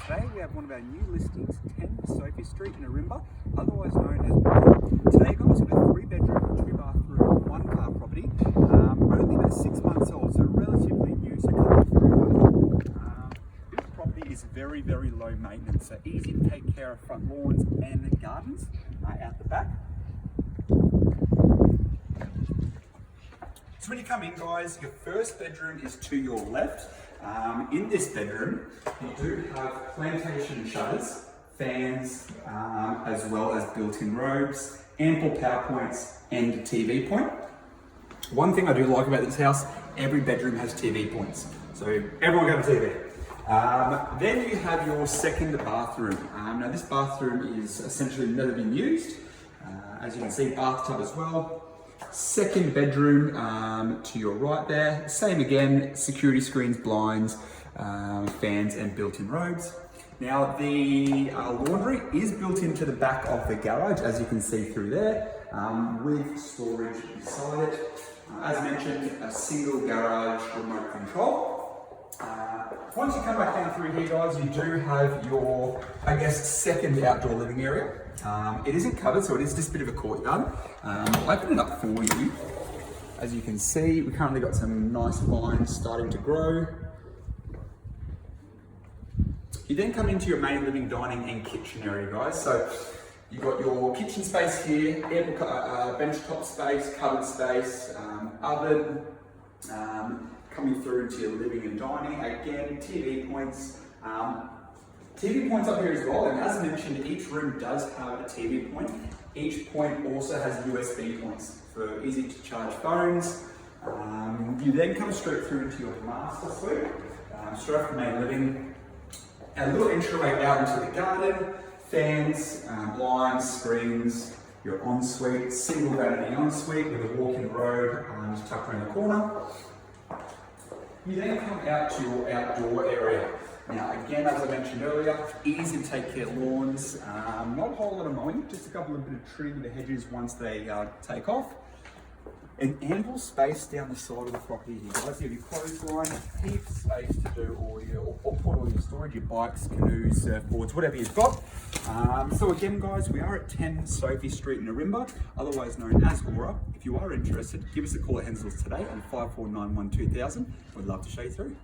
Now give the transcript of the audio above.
Today we have one of our new listings, 10 Sophie Street in Baringa, otherwise known as Boasting. Today guys, we have a 3-bedroom, 2-bathroom, 1-car property, only about 6 months old, so relatively new, so coming through. This property is very, very low maintenance, so easy to take care of front lawns and gardens out the back. So when you come in guys, your first bedroom is to your left. In this bedroom, you do have plantation shutters, fans, as well as built-in robes, ample power points and a TV point. One thing I do like about this house, every bedroom has TV points. So everyone got a TV. Then you have your second bathroom. Now this bathroom is essentially never been used. As you can see, bathtub as well. Second bedroom to your right there, same again, security screens, blinds, fans and built-in robes. Now the laundry is built into the back of the garage, as you can see through there, with storage beside it. As mentioned, a single garage remote control. Once you come back down through here guys, you do have your, second outdoor living area. It isn't covered, so it is just a bit of a courtyard. I'll open it up for you. As you can see, we currently got some nice vines starting to grow. You then come into your main living, dining and kitchen area guys. So you've got your kitchen space here, bench top space, cupboard space, oven, coming through into your living and dining. Again, TV points. TV points up here as well, and as mentioned, each room does have a TV point. Each point also has USB points for easy to charge phones. You then come straight through into your master suite, straight off the main living. A little entryway out into the garden, fans, blinds, screens, your ensuite, single vanity ensuite with a walk-in robe just tucked around the corner. You then come out to your outdoor area. Now again, as I mentioned earlier, easy to take care of lawns, not a whole lot of mowing, just a couple of bit of trimming the hedges once they take off. An ample space down the side of the property here guys. You have your clothesline, heaps of space to do all your, or put all your storage, your bikes, canoes, surfboards, whatever you've got. So again guys, we are at 10 Sophie Street in Baringa, otherwise known as Aura. If you are interested, give us a call at Henzells today on 5491 2000. We'd love to show you through.